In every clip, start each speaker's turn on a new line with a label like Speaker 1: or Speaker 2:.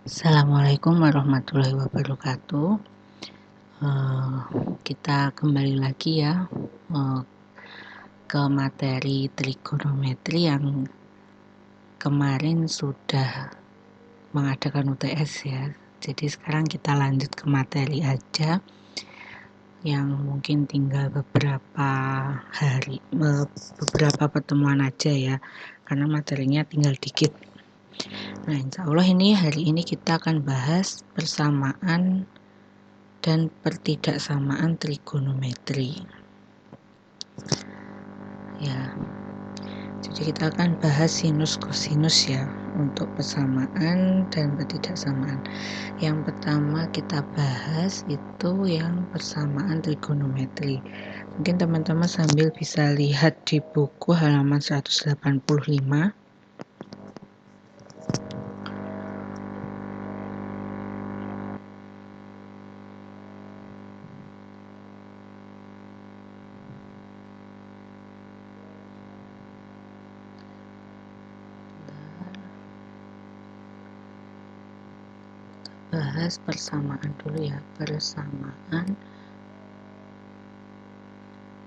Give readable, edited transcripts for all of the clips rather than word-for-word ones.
Speaker 1: Assalamualaikum warahmatullahi wabarakatuh. Kita kembali lagi ya ke materi trigonometri yang kemarin sudah mengadakan UTS ya. Jadi sekarang kita lanjut ke materi aja, yang mungkin tinggal beberapa pertemuan aja ya, karena materinya tinggal dikit. Nah, insya Allah hari ini kita akan bahas persamaan dan pertidaksamaan trigonometri. Ya, jadi kita akan bahas sinus kosinus ya untuk persamaan dan pertidaksamaan. Yang pertama kita bahas itu yang persamaan trigonometri. Mungkin teman-teman sambil bisa lihat di buku halaman 185. Bahas persamaan dulu ya, persamaan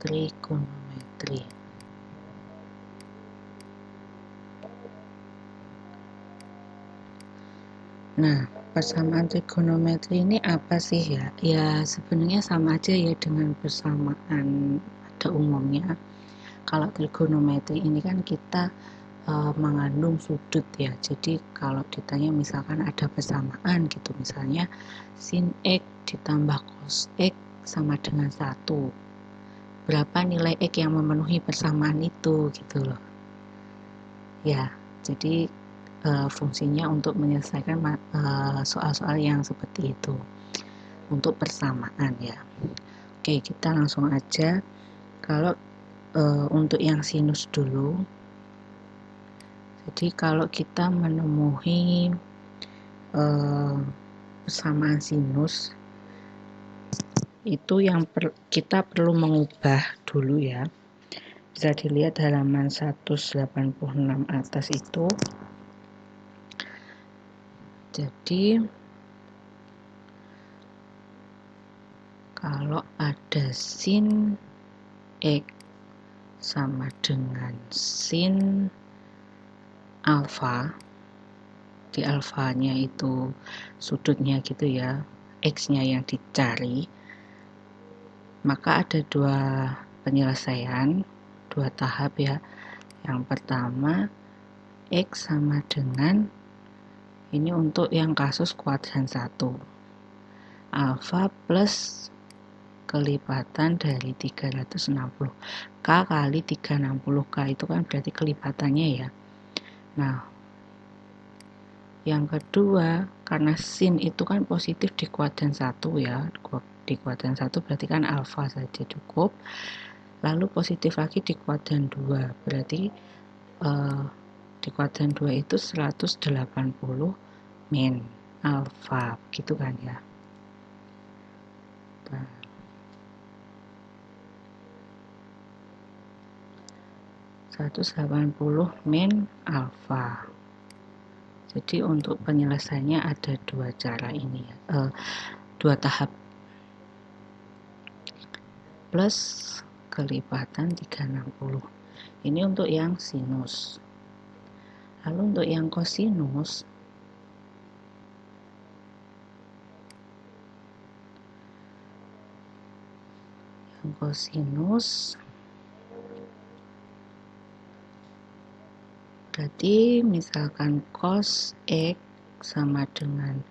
Speaker 1: trigonometri. Nah, persamaan trigonometri ini apa sih ya? Ya sebenarnya sama aja ya dengan persamaan pada umumnya. Kalau trigonometri ini kan kita mengandung sudut ya. Jadi kalau ditanya misalkan ada persamaan gitu, misalnya sin X ditambah cos X sama dengan 1. Berapa nilai X yang memenuhi persamaan itu gitu loh. Ya, jadi fungsinya untuk menyelesaikan soal-soal yang seperti itu untuk persamaan ya. Oke, kita langsung aja. Kalau untuk yang sinus dulu, jadi kalau kita menemui persamaan sinus itu yang kita perlu mengubah dulu ya. Bisa dilihat halaman 186 atas itu. Jadi kalau ada sin X sama dengan sin alfa, di alfanya itu sudutnya gitu ya, X-nya yang dicari, maka ada dua penyelesaian, dua tahap ya. Yang pertama, X sama dengan, ini untuk yang kasus kuadran 1, alfa plus kelipatan dari 360 K kali 360 K, itu kan berarti kelipatannya ya. Nah, yang kedua, karena sin itu kan positif di kuadran 1 ya, di kuadran 1 berarti kan alfa saja cukup, lalu positif lagi di kuadran 2, berarti di kuadran 2 itu 180 min alfa, gitu kan ya. Nah, 180 min alfa. Jadi untuk penyelesaiannya ada dua cara ini ya, dua tahap, plus kelipatan 360. Ini untuk yang sinus. Lalu untuk yang kosinus, berarti misalkan cos X sama dengan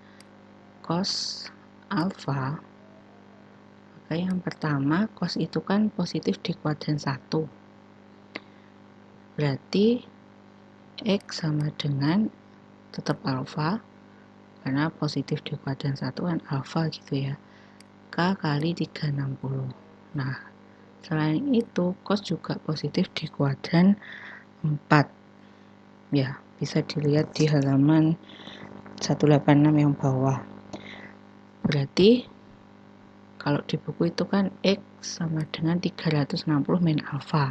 Speaker 1: cos alfa, maka yang pertama cos itu kan positif di kuadran 1, berarti X sama dengan tetap alfa, karena positif di kuadran 1 kan alfa gitu ya, K kali 360. Nah, selain itu cos juga positif di kuadran 4 ya, bisa dilihat di halaman 186 yang bawah. Berarti kalau di buku itu kan X sama dengan 360 min alfa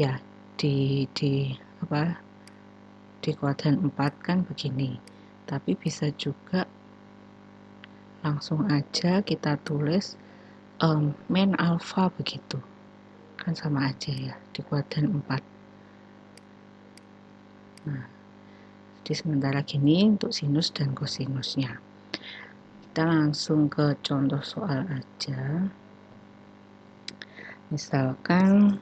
Speaker 1: ya, di kuadran 4 kan begini. tapi bisa juga langsung aja kita tulis min alfa begitu, kan sama aja ya, di kuadran 4. Nah, jadi sementara gini untuk sinus dan kosinusnya. Kita langsung ke contoh soal aja. Misalkan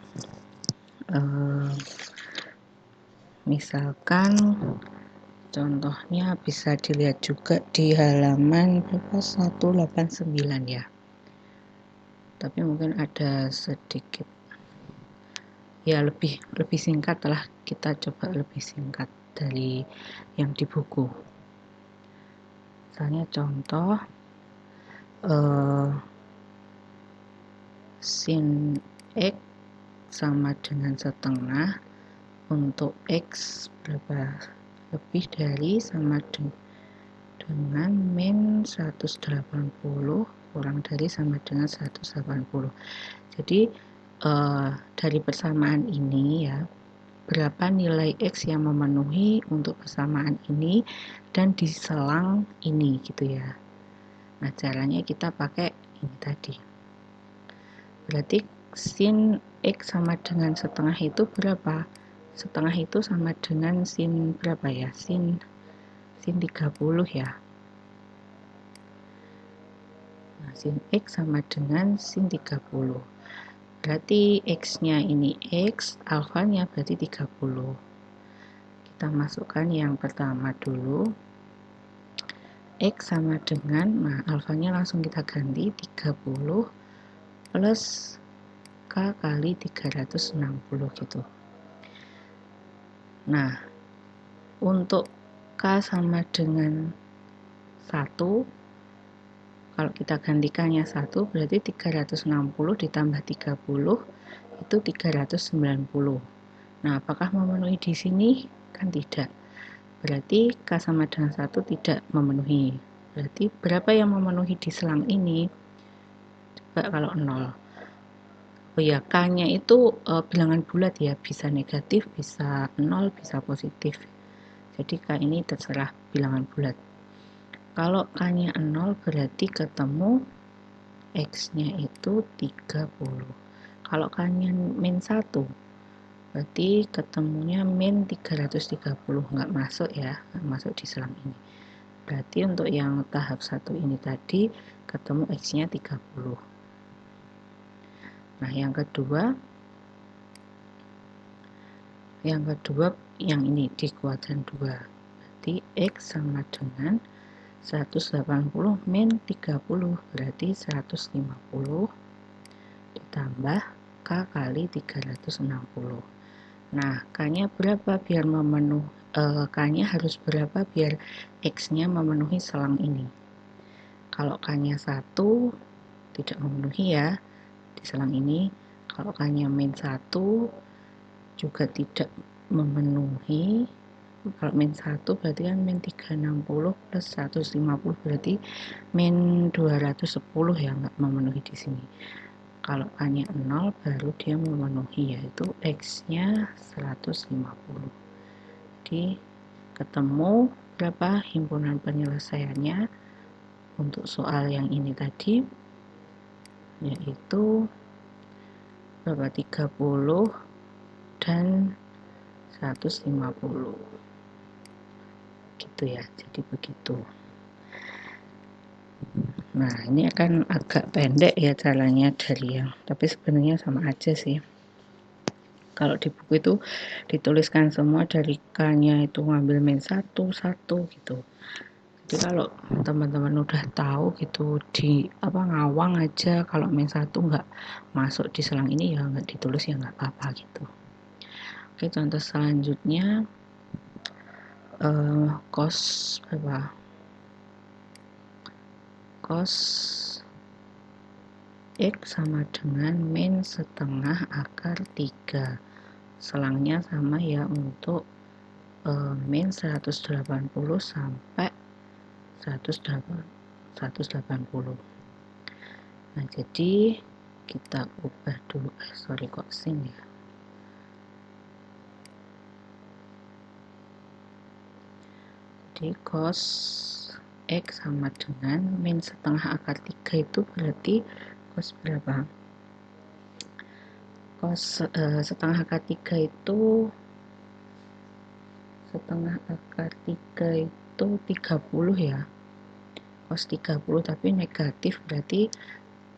Speaker 1: contohnya bisa dilihat juga di halaman 189 ya. Tapi mungkin ada sedikit ya lebih singkat lah, kita coba lebih singkat dari yang di buku. Misalnya contoh sin X sama dengan setengah untuk X berapa lebih dari sama dengan min 180 kurang dari sama dengan 180. Jadi dari persamaan ini ya, berapa nilai X yang memenuhi untuk persamaan ini dan diselang ini gitu ya. Nah, caranya kita pakai ini tadi. Berarti sin X sama dengan setengah itu berapa? Setengah itu sama dengan sin berapa ya? Sin 30 ya. Nah, sin X sama dengan sin 30. Berarti X-nya ini X, alfanya berarti 30. Kita masukkan yang pertama dulu. X sama dengan, nah alfanya langsung kita ganti 30 plus K kali 360 gitu. Nah, untuk K sama dengan 1, kalau kita gantikannya 1 berarti 360 ditambah 30 itu 390. Nah, apakah memenuhi di sini? Kan tidak. Berarti K sama dengan 1 tidak memenuhi. Berarti berapa yang memenuhi di selang ini? Coba kalau 0. Oh ya, K-nya itu bilangan bulat ya, bisa negatif, bisa 0, bisa positif. Jadi K ini terserah bilangan bulat. Kalau K-nya 0 berarti ketemu X-nya itu 30. Kalau K-nya min 1 berarti ketemunya min 330, nggak masuk ya, nggak masuk di selang ini. Berarti untuk yang tahap 1 ini tadi ketemu X-nya 30. Nah, yang kedua yang ini di kuadran 2. Berarti X sama dengan 180 min 30 berarti 150 ditambah K kali 360. Nah, K-nya berapa biar K-nya harus berapa biar X-nya memenuhi selang ini? Kalau K-nya 1 tidak memenuhi ya di selang ini. Kalau K-nya min 1 juga tidak memenuhi. Kalau min 1 berarti kan min 360 plus 150 berarti min 210 ya, nggak memenuhi di sini. Kalau K-nya 0 baru dia memenuhi, yaitu X-nya 150. Jadi ketemu berapa himpunan penyelesaiannya untuk soal yang ini tadi, yaitu berapa, 30 dan 150 gitu ya. Jadi begitu. Nah, ini akan agak pendek ya caranya dari yang, tapi sebenarnya sama aja sih. Kalau di buku itu dituliskan semua dari K-nya itu ngambil min 1 gitu. Jadi kalau teman-teman udah tahu gitu, di ngawang aja kalau min 1 nggak masuk di selang ini ya nggak ditulis ya nggak apa-apa gitu. Oke, contoh selanjutnya cos berapa? Cos X sama dengan min setengah akar 3. Selangnya sama ya untuk min 180 sampai 180. Nah, jadi kita ubah dulu, kok sin ya. Jadi cos X sama dengan min setengah akar 3 itu berarti cos berapa? Cos setengah akar 3 itu setengah akar 3 itu 30 ya. Cos 30 tapi negatif, berarti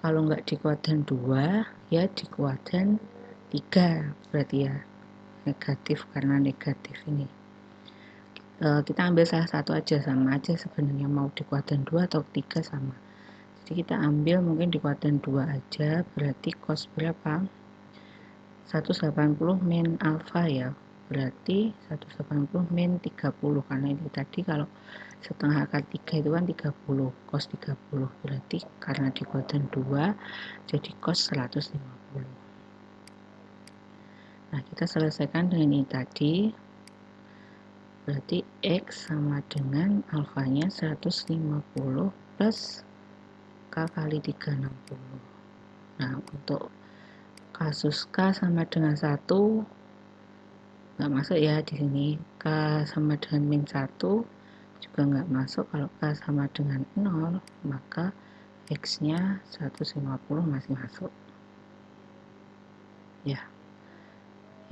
Speaker 1: kalau nggak di kuadran 2 ya di kuadran 3 berarti ya negatif, karena negatif ini. Kita ambil salah satu aja, sama aja sebenarnya mau di kuadran 2 atau 3 sama. Jadi kita ambil mungkin di kuadran 2 aja, berarti cos berapa? 180 min alfa ya, berarti 180 min 30, karena ini tadi kalau setengah akar 3 itu kan 30, cos 30 berarti karena di kuadran 2 jadi cos 150. Nah, kita selesaikan dengan ini tadi, berarti X sama dengan alfanya 150 plus K kali 360. Nah, untuk kasus K sama dengan 1 nggak masuk ya di sini. K sama dengan min 1 juga nggak masuk. Kalau K sama dengan 0, maka X nya 150 masih masuk ya.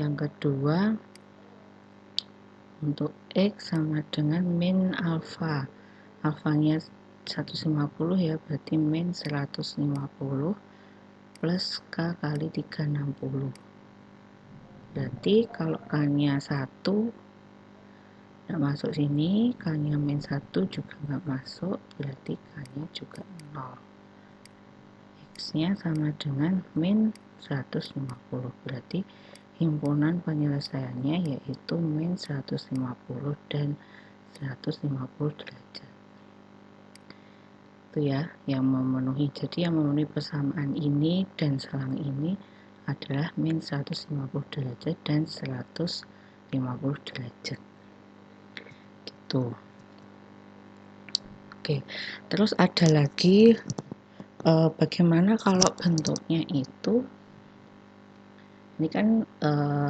Speaker 1: Yang kedua, untuk X sama dengan min alfa, alfanya 150 ya, berarti min 150 plus K kali 360. Berarti kalau K nya 1 nggak masuk sini, K nya min 1 juga nggak masuk, berarti K nya juga 0. X nya sama dengan min 150, berarti himpunan penyelesaiannya yaitu min 150 dan 150 derajat. Itu ya yang memenuhi. Jadi yang memenuhi persamaan ini dan selang ini adalah min 150 derajat dan 150 derajat. Gitu. Oke, terus ada lagi bagaimana kalau bentuknya itu, ini kan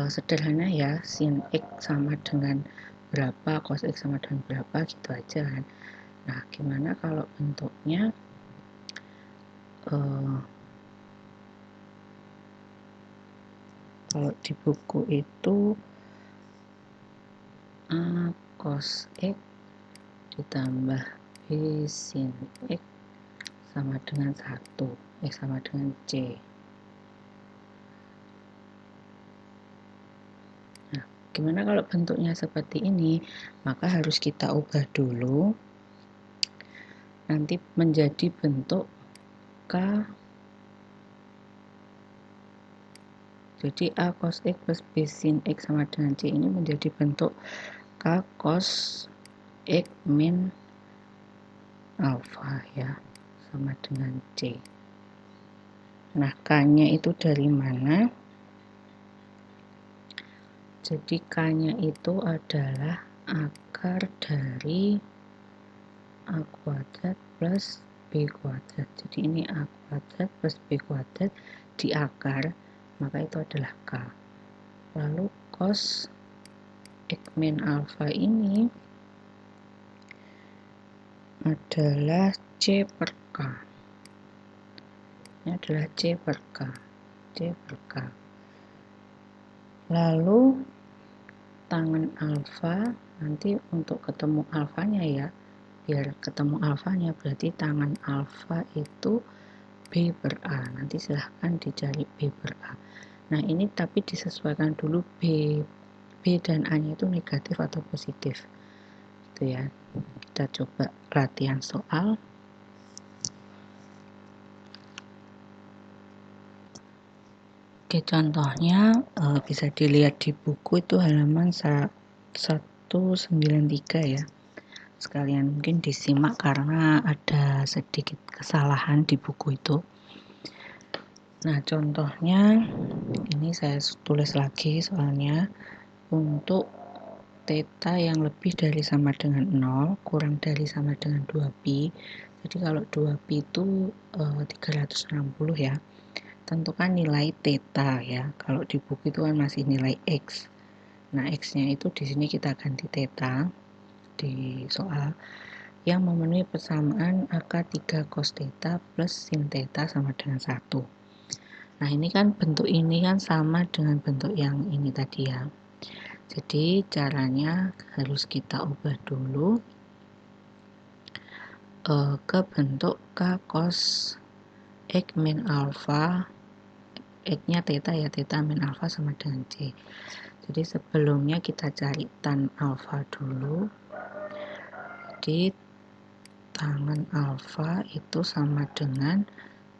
Speaker 1: sederhana ya, sin X sama dengan berapa, cos X sama dengan berapa, gitu aja kan. Nah, gimana kalau bentuknya kalau di buku itu A cos X ditambah B sin X sama dengan 1, X sama dengan C. Nah, gimana kalau bentuknya seperti ini? Maka harus kita ubah dulu, nanti menjadi bentuk K. Jadi A cos X plus B sin X sama dengan C ini menjadi bentuk K cos X min alfa ya, sama dengan C. Nah, K-nya itu dari mana? Jadi K-nya itu adalah akar dari A kuadrat plus B kuadrat. Jadi ini A kuadrat plus B kuadrat di akar, maka itu adalah K. Lalu cos X min alfa ini adalah C per K. Ini adalah C per K. C per K. Lalu tangen alfa, nanti untuk ketemu alfanya ya, biar ketemu alfanya berarti tangen alfa itu B per A. Nanti silahkan dicari B per A. Nah, ini tapi disesuaikan dulu B dan A nya itu negatif atau positif. Itu ya. Kita coba latihan soal. Oke, contohnya bisa dilihat di buku itu halaman 193 ya. Sekalian mungkin disimak karena ada sedikit kesalahan di buku itu. Nah, contohnya ini saya tulis lagi soalnya, untuk theta yang lebih dari sama dengan 0 kurang dari sama dengan 2pi. Jadi kalau 2pi itu 360 ya. Tentukan nilai theta ya. Kalau di buku itu kan masih nilai x. Nah, x-nya itu di sini kita ganti theta. di soal, yang memenuhi persamaan akar 3 cos theta plus sin theta sama dengan 1. Nah, ini kan bentuk ini kan sama dengan bentuk yang ini tadi ya. Jadi caranya harus kita ubah dulu ke bentuk K cos X min alpha, X-nya theta ya, theta min alpha sama dengan C. Jadi sebelumnya kita cari tan alpha dulu. Jadi tangen alpha itu sama dengan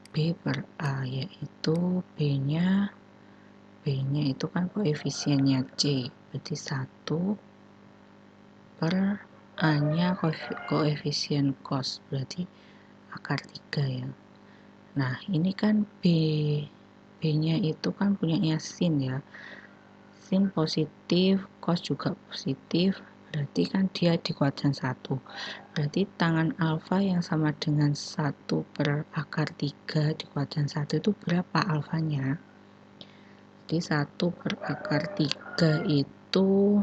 Speaker 1: B per A, yaitu B-nya itu kan koefisiennya C, berarti 1 per A-nya koefisien cos, berarti akar 3 ya. Nah, ini kan B-nya itu kan punyanya sin ya. Sin positif, cos juga positif, berarti kan dia dikuatkan 1. Berarti tangan alfa yang sama dengan 1 per akar 3 dikuatkan 1 itu berapa alfanya? Jadi 1 per akar 3 itu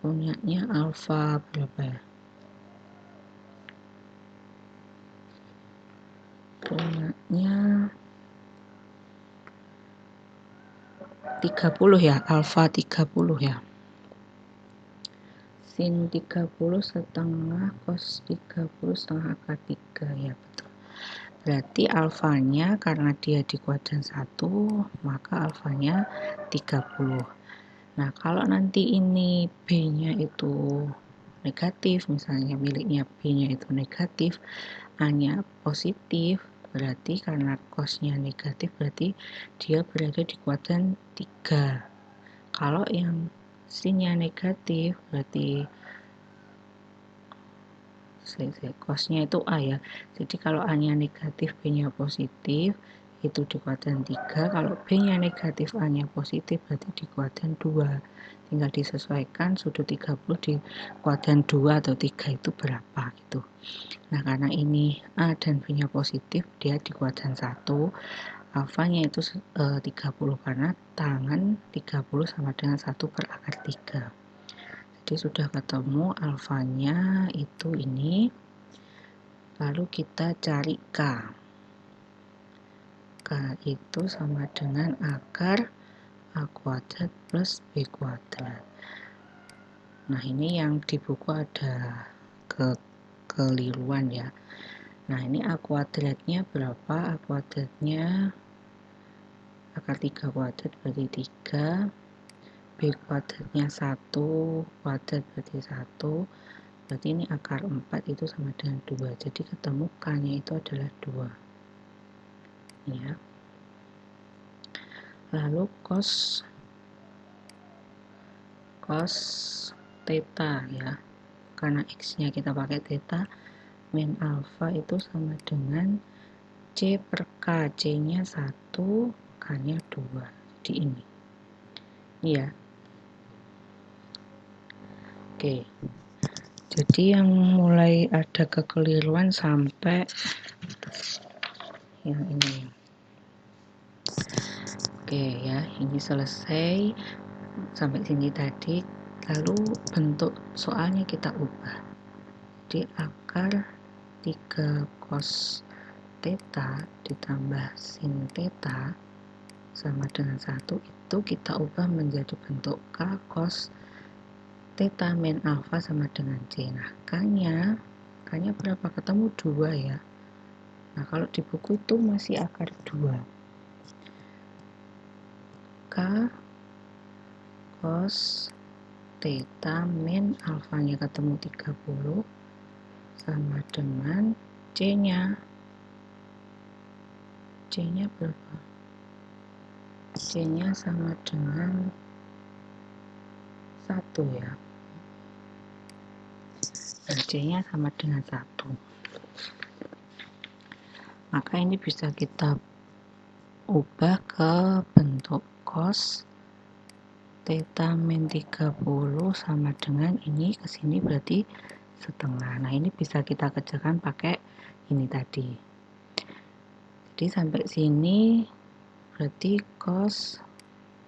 Speaker 1: punyanya alfa berapa ya? Punyanya 30 ya, alfa 30 ya. Sin 30 setengah cos 30 setengah akar 3 ya, betul. Berarti alfanya karena dia dikuatkan 1, maka alfanya 30. Nah, kalau nanti ini B-nya itu negatif, misalnya miliknya B-nya itu negatif, A-nya positif, berarti karena cos-nya negatif, berarti dia berada di kuadran 3. Kalau yang sin-nya negatif, berarti cos-nya itu A ya. Jadi kalau A-nya negatif, B-nya positif, itu di kuadran 3. Kalau B-nya negatif, A-nya positif, berarti di kuadran 2. Tinggal disesuaikan sudut 30 di kuadran 2 atau 3 itu berapa gitu. Nah, karena ini A dan B-nya positif, dia di kuadran 1. Alfanya itu 30 karena tangan 30 sama dengan 1 per akar 3. Jadi sudah ketemu alfanya itu ini. Lalu kita cari K. K itu sama dengan akar A kuadrat plus B kuadrat. Nah, ini yang di buku ada kekeliruan ya. Nah, ini A kuadratnya berapa? A kuadratnya akar 3 kuadrat berarti 3. B kuadratnya 1 kuadrat berarti 1. Berarti ini akar 4 itu sama dengan 2. Jadi ketemu K-nya itu adalah 2. Ya. Lalu cos theta ya. Karena X-nya kita pakai theta, min alpha itu sama dengan C per K. C-nya 1, K-nya 2. Jadi ini. Ya. Oke. Jadi yang mulai ada kekeliruan sampai yang ini. Oke ya, ini selesai sampai sini tadi. Lalu bentuk soalnya kita ubah. Jadi akar 3 cos theta ditambah sin theta sama dengan 1 itu kita ubah menjadi bentuk K cos theta min alpha sama dengan C. Nah, K-nya berapa? Ketemu 2 ya. Nah, kalau di buku itu masih akar 2. K cos theta min alfanya ketemu 30 sama dengan C-nya berapa? C-nya sama dengan 1 ya. Nah, C-nya sama dengan 1. Maka ini bisa kita ubah ke bentuk cos theta min 30 sama dengan ini ke sini berarti setengah. Nah, ini bisa kita kerjakan pakai ini tadi. Jadi sampai sini berarti cos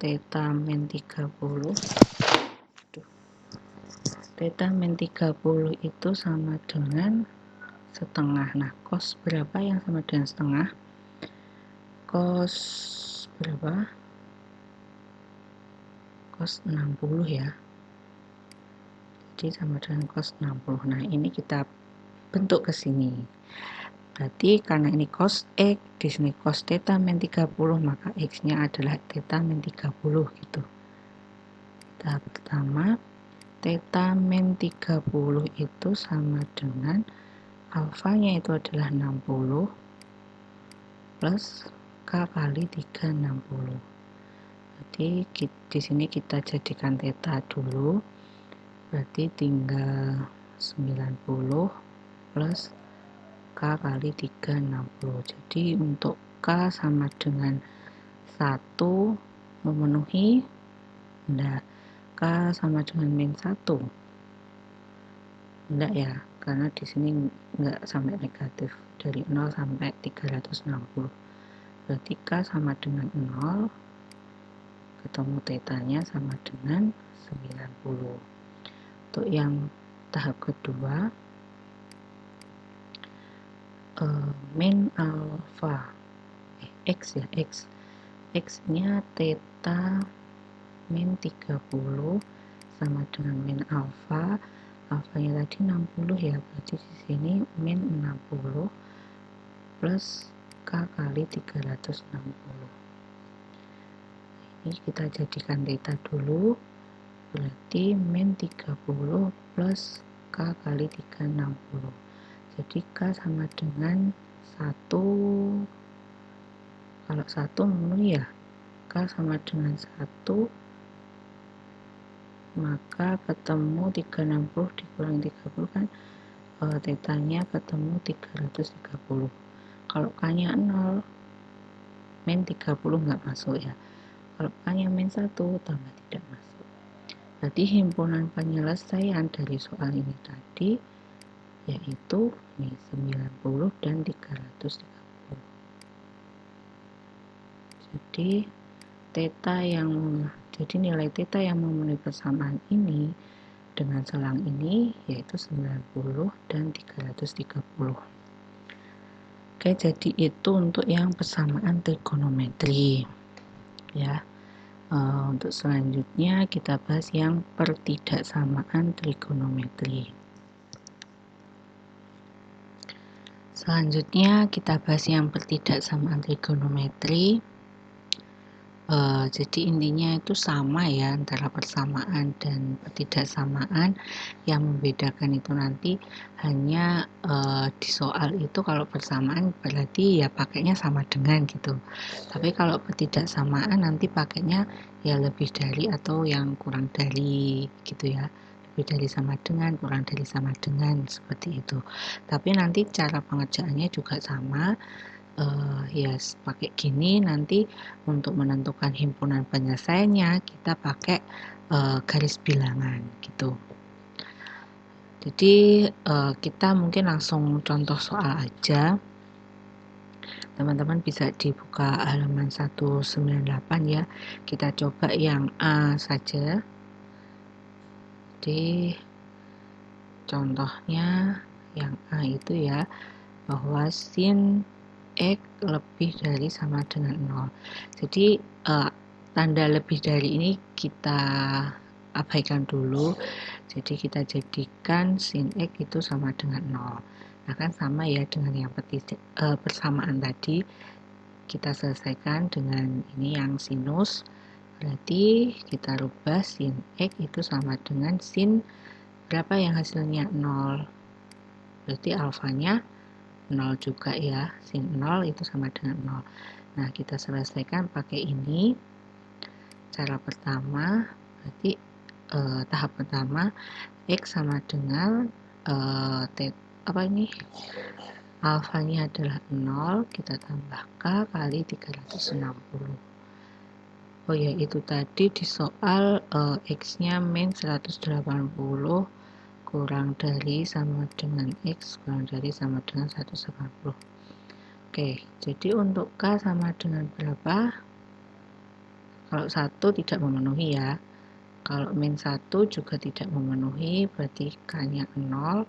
Speaker 1: theta min 30 Theta min 30 itu sama dengan setengah. Nah, cos berapa yang sama dengan setengah? Cos berapa? Cos 60 ya. Jadi sama dengan cos 60. Nah, ini kita bentuk ke sini. Berarti karena ini cos X, di sini cos theta min 30, maka X-nya adalah theta min 30 gitu. Tahap pertama, theta min 30 itu sama dengan alfanya itu adalah 60 plus K kali 360. Jadi di sini kita jadikan theta dulu. Berarti tinggal 90 plus K kali 360. Jadi untuk K sama dengan 1 memenuhi, enggak. K sama dengan min 1 enggak ya, karena di sini enggak sampai negatif, dari 0 sampai 360. Berarti K sama dengan 0, ketemu tetanya sama dengan 90. Untuk yang tahap kedua, min alpha X ya, X nya theta min 30 sama dengan min alpha nya tadi 60 ya, berarti di sini min 60 plus K kali 360. Ini kita jadikan theta dulu, berarti min 30 plus K kali 360. Jadi K sama dengan 1, kalau 1 memenuhi ya, K sama dengan 1, maka ketemu 360 dikurangi 30 kan, tetanya ketemu 330. Kalau K nya 0, min 30 nggak masuk ya. Kalau K nya min 1, tambah tidak masuk. Berarti himpunan penyelesaian dari soal ini tadi yaitu 90 dan 330. Jadi nilai theta yang memenuhi persamaan ini dengan selang ini yaitu 90 dan 330. Oke, jadi itu untuk yang persamaan trigonometri ya. Untuk selanjutnya kita bahas yang pertidaksamaan trigonometri. Selanjutnya kita bahas yang pertidaksamaan trigonometri. Jadi intinya itu sama ya antara persamaan dan pertidaksamaan. Yang membedakan itu nanti hanya di soal itu kalau persamaan berarti ya pakainya sama dengan gitu. Tapi kalau pertidaksamaan nanti pakainya ya lebih dari atau yang kurang dari gitu ya. Lebih dari sama dengan, kurang dari sama dengan, seperti itu. Tapi nanti cara pengerjaannya juga sama. Ya pakai gini, nanti untuk menentukan himpunan penyelesaiannya kita pakai garis bilangan gitu. Jadi kita mungkin langsung contoh soal aja. Teman-teman bisa dibuka halaman 198 ya. Kita coba yang A saja. Jadi contohnya yang A itu ya, bahwa sin X lebih dari sama dengan 0. Jadi tanda lebih dari ini kita abaikan dulu. Jadi kita jadikan sin X itu sama dengan 0. Nah kan sama ya dengan yang persamaan tadi. Kita selesaikan dengan ini yang sinus. Berarti kita rubah sin X itu sama dengan sin berapa yang hasilnya 0. Berarti alfanya 0 juga ya, sin 0 itu sama dengan 0. Nah kita selesaikan pakai ini. Cara pertama berarti tahap pertama X sama dengan alfanya adalah 0, kita tambah K kali 360. Oh ya, itu tadi di soal X nya min 180 kurang dari sama dengan X kurang dari sama dengan 180. Oke, jadi untuk K sama dengan berapa? Kalau 1 tidak memenuhi ya. Kalau min 1 juga tidak memenuhi, berarti K-nya 0,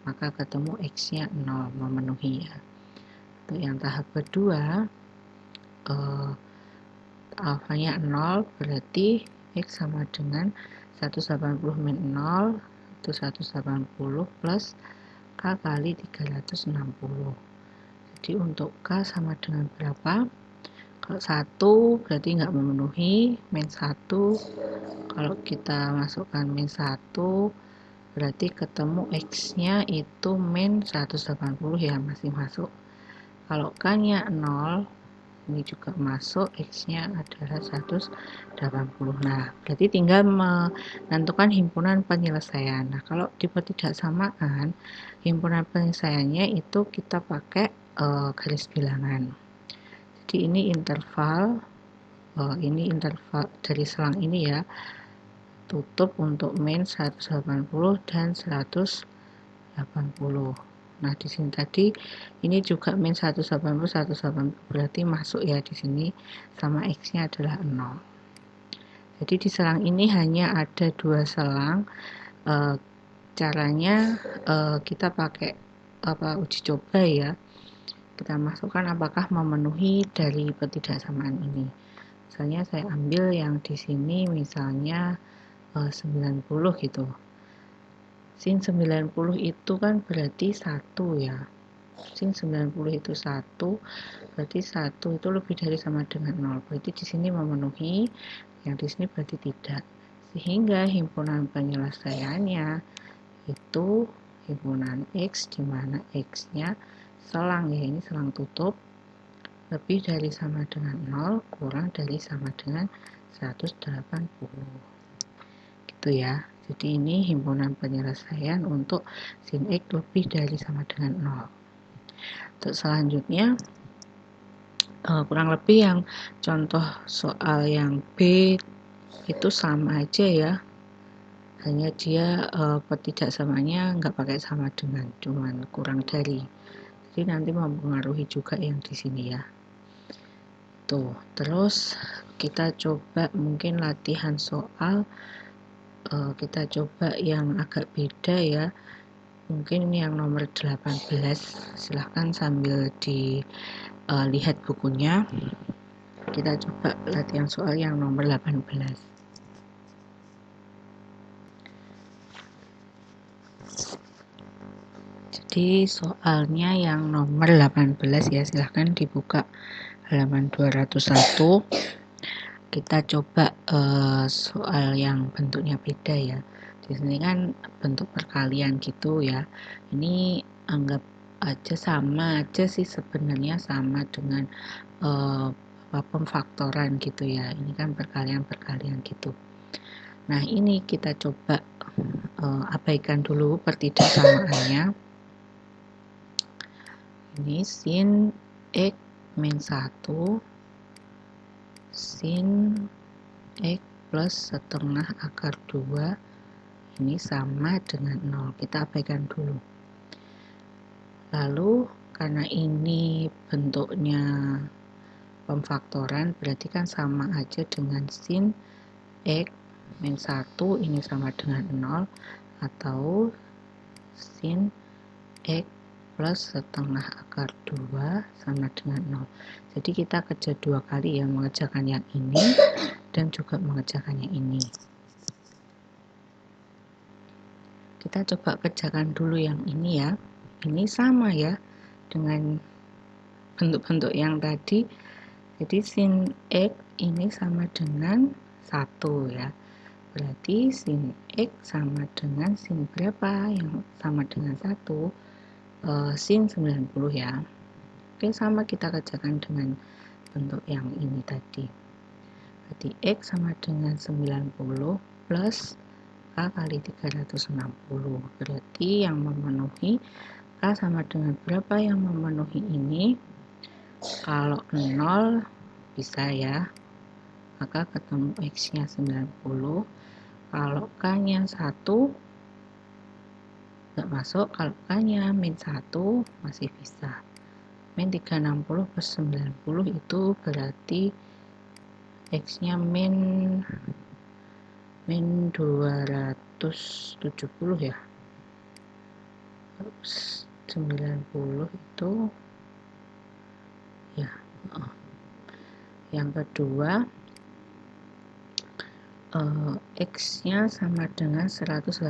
Speaker 1: maka ketemu X-nya 0, memenuhi ya. Untuk yang tahap kedua, alfanya 0, berarti X sama dengan 180 min 0, itu 180 plus K kali 360. Jadi untuk K sama dengan berapa? Kalau 1 berarti nggak memenuhi, min 1, kalau kita masukkan min 1, berarti ketemu X-nya itu min 180 ya, masih masuk. Kalau K-nya 0, ini juga masuk, X-nya adalah 180. Nah, berarti tinggal menentukan himpunan penyelesaian. Nah, kalau tipe tidak samaan, himpunan penyelesaiannya itu kita pakai garis bilangan. Jadi ini interval dari selang ini ya, tutup untuk min 180 dan 180. Nah, di sini tadi ini juga min 180 berarti masuk ya di sini, sama X-nya adalah 0. Jadi di selang ini hanya ada 2 selang. Caranya kita pakai uji coba ya. Kita masukkan apakah memenuhi dari ketidaksamaan ini. Misalnya saya ambil yang di sini misalnya 90 gitu. Sin 90 itu kan berarti 1 ya. Sin 90 itu 1, berarti 1 itu lebih dari sama dengan 0. Berarti di sini memenuhi, yang di sini berarti tidak. Sehingga himpunan penyelesaiannya itu himpunan X, di mana X-nya selang ya, ini selang tutup, lebih dari sama dengan 0 kurang dari sama dengan 180 gitu ya. Jadi ini himpunan penyelesaian untuk sin X lebih dari sama dengan 0. Untuk selanjutnya kurang lebih yang contoh soal yang B itu sama aja ya, hanya dia ketidaksamaannya nggak pakai sama dengan, cuman kurang dari. Jadi nanti mempengaruhi juga yang di sini ya. Tuh, terus kita coba mungkin latihan soal, kita coba yang agak beda ya. Mungkin yang nomor 18, silahkan sambil dilihat bukunya. Kita coba latihan soal yang nomor 18. Jadi soalnya yang nomor 18 ya, silahkan dibuka halaman 201. Kita coba soal yang bentuknya beda ya. Di sini kan bentuk perkalian gitu ya. Ini anggap aja sama aja sih sebenarnya, sama dengan pemfaktoran gitu ya. Ini kan perkalian gitu. Nah, ini kita coba abaikan dulu pertidaksamaannya. Ini sin X min 1 sin X plus setengah akar 2 ini sama dengan 0. Kita abaikan dulu. Lalu karena ini bentuknya pemfaktoran, berarti kan sama aja dengan sin X min 1 ini sama dengan 0, atau sin X plus setengah akar 2 sama dengan 0. Jadi kita kerja 2 kali ya, mengerjakan yang ini dan juga mengerjakan yang ini. Kita coba kerjakan dulu yang ini ya. Ini sama ya dengan bentuk-bentuk yang tadi. Jadi sin X ini sama dengan 1 ya. Berarti sin X sama dengan sin berapa? Yang sama dengan 1? Sin 90 ya. Oke, sama kita kerjakan dengan bentuk yang ini tadi. Berarti X sama dengan 90 plus K kali 360. Berarti yang memenuhi K sama dengan berapa yang memenuhi ini? Kalau 0 bisa ya, maka ketemu X-nya 90. Kalau K-nya 1 nggak masuk, kalau K-nya min 1 masih bisa. Min 360 plus 90 itu berarti X-nya min min 270 ya. 90 itu ya. Yang kedua, X nya sama dengan 180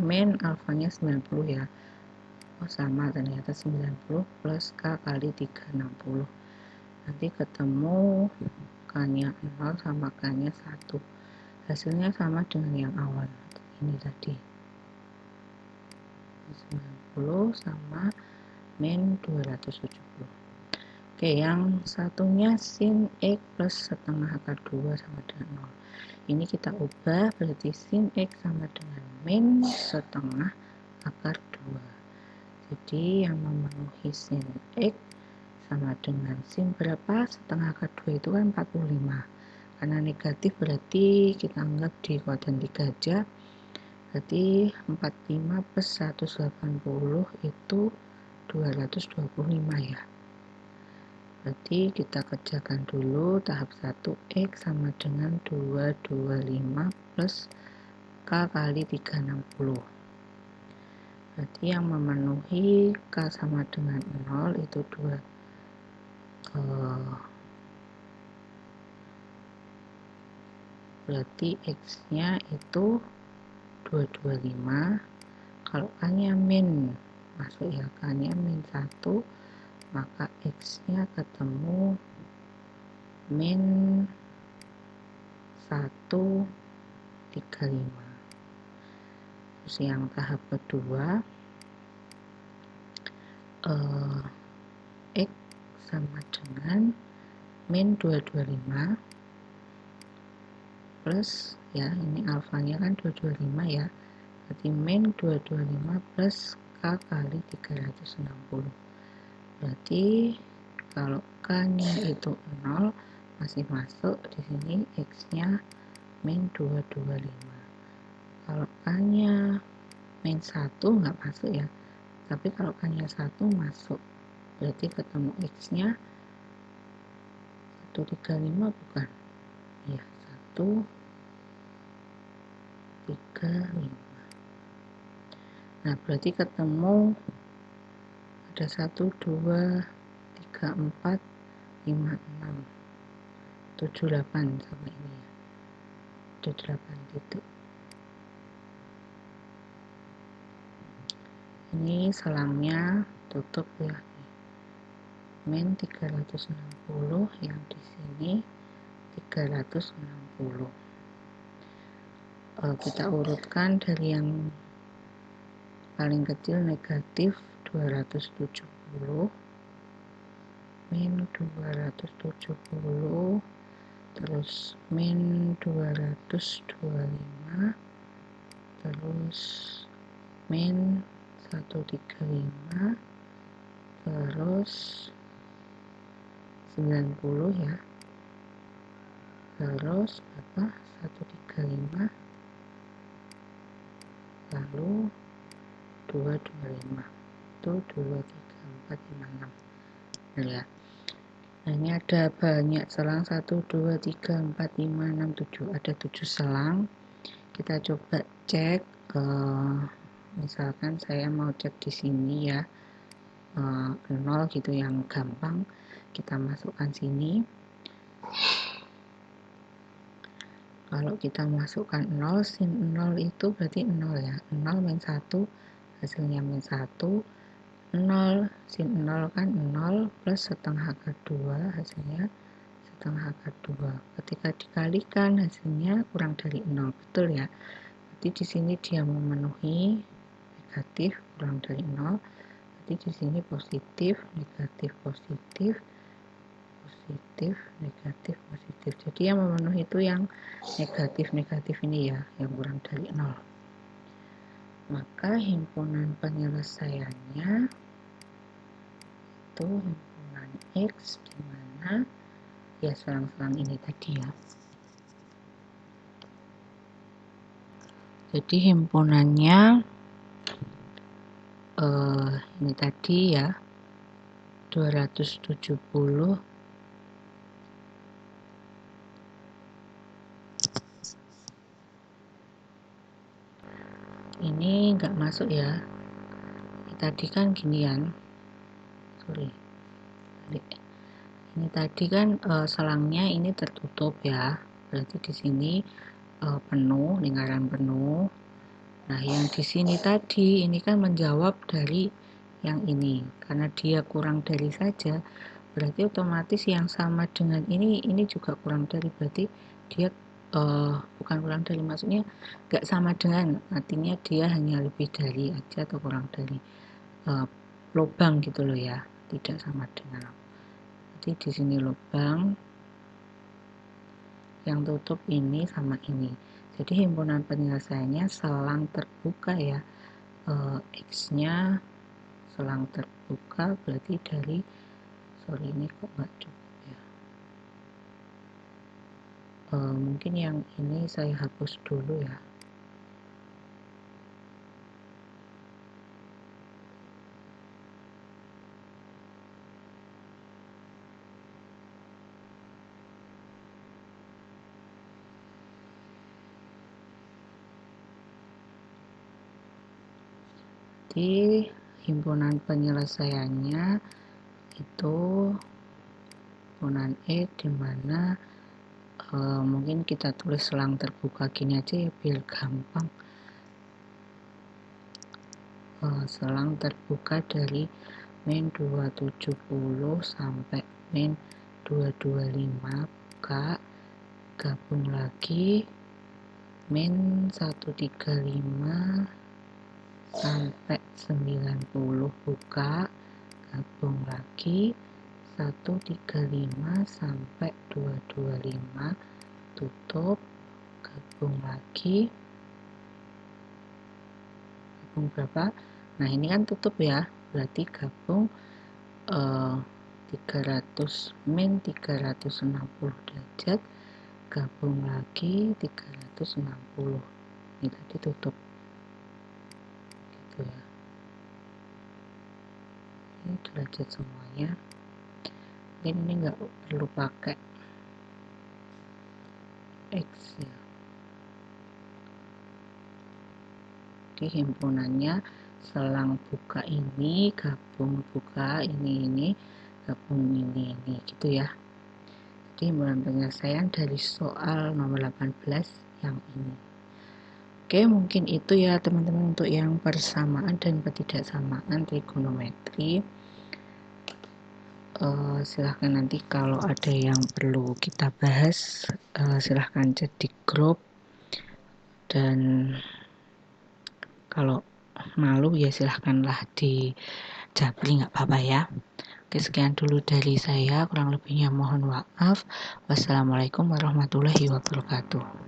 Speaker 1: min alfanya 90 ya. Sama ternyata 90 plus K kali 360. Nanti ketemu K nya 0 sama K nya 1. Hasilnya sama dengan yang awal. Ini tadi 90 sama min 270. Oke, yang satunya sin X plus setengah akar 2 sama dengan 0. Ini kita ubah, berarti sin X sama dengan min setengah akar 2. Jadi yang memenuhi sin X sama dengan sin berapa? Setengah akar 2 itu kan 45. Karena negatif berarti kita anggap di kuadran 3 aja. Berarti 45 plus 180 itu 225 ya. Berarti kita kerjakan dulu tahap 1, X sama dengan 225 plus K kali 360. Berarti yang memenuhi K sama dengan 0 itu 2. Berarti X nya itu 225. Kalau K nya min, masuk ya, K nya min 1, maka X nya ketemu min 135. Terus yang tahap kedua, X sama dengan min 225 plus ya, ini alfanya kan 225 ya, berarti min 225 plus K kali 360. Berarti kalau K nya itu 0 masih masuk, di sini X nya min 225. Kalau K nya min 1 nggak masuk ya, tapi kalau K nya 1 masuk, berarti ketemu X nya 135 bukan? Ya, 135. Nah, berarti ketemu ada 1, 2, 3, 4, 5, 6, 7, 8 sama ini ya. 8 titik. Ini selangnya tutup ya. Min 360, yang di sini 360. Kita urutkan dari yang paling kecil negatif 270, min 270, terus min 225, terus min 135, terus 90 ya, terus apa 135, lalu 225, itu 2, 3, 4, 5, 6. Nah ya, nah ini ada banyak selang, 1, 2, 3, 4, 5, 6, 7, ada 7 selang. Kita coba cek, misalkan saya mau cek di sini ya, 0 gitu yang gampang, kita masukkan sini. Kalau kita masukkan 0, sin 0 itu berarti 0 ya, 0 min 1, hasilnya min 1, 0, sin 0 kan 0, plus setengah akar 2, hasilnya setengah akar 2. Ketika dikalikan, hasilnya kurang dari 0, betul ya. Berarti di sini dia memenuhi negatif, kurang dari 0, berarti di sini positif, negatif, positif, positif, negatif, positif. Jadi yang memenuhi itu yang negatif-negatif ini ya, yang kurang dari 0. Maka himpunan penyelesaiannya itu himpunan X, dimana ya selang-selang ini tadi ya. Jadi himpunannya ini tadi ya, 270, masuk ya. Tadi kan ginian, sorry, ini tadi kan selangnya ini tertutup ya, berarti di sini penuh, lingkaran penuh. Nah, yang di sini tadi ini kan menjawab dari yang ini, karena dia kurang dari saja, berarti otomatis yang sama dengan ini juga kurang dari, berarti dia bukan kurang dari, maksudnya nggak sama dengan, artinya dia hanya lebih dari aja atau kurang dari lubang gitu loh ya, tidak sama dengan. Jadi di sini lubang, yang tutup ini sama ini. Jadi himpunan penyelesaiannya selang terbuka ya, X-nya selang terbuka berarti dari, sorry ini kok nggak cukup ya, mungkin yang ini saya hapus dulu ya. Jadi himpunan penyelesaiannya itu himpunan E, dimana mungkin kita tulis selang terbuka gini aja ya biar gampang. Selang terbuka dari min 270 sampai min 225 buka, gabung lagi min 135 sampai 90 buka, gabung lagi 135 sampai 225 tutup, gabung lagi, gabung berapa? Nah ini kan tutup ya, berarti gabung 300 min 360 derajat, gabung lagi 360, ini tadi tutup gitu ya. Ini derajat semuanya, mungkin ini nggak perlu pakai X ya. Di himpunannya selang buka ini, gabung buka ini gabung ini gitu ya. Jadi himpunan penyelesaian dari soal nomor 18 yang ini. Oke, mungkin itu ya teman-teman untuk yang persamaan dan ketidaksamaan trigonometri. Silahkan nanti kalau ada yang perlu kita bahas, silahkan chat di grup, dan kalau malu ya silahkanlah di japri, nggak apa-apa ya. Oke, sekian dulu dari saya, kurang lebihnya mohon maaf. Wassalamualaikum warahmatullahi wabarakatuh.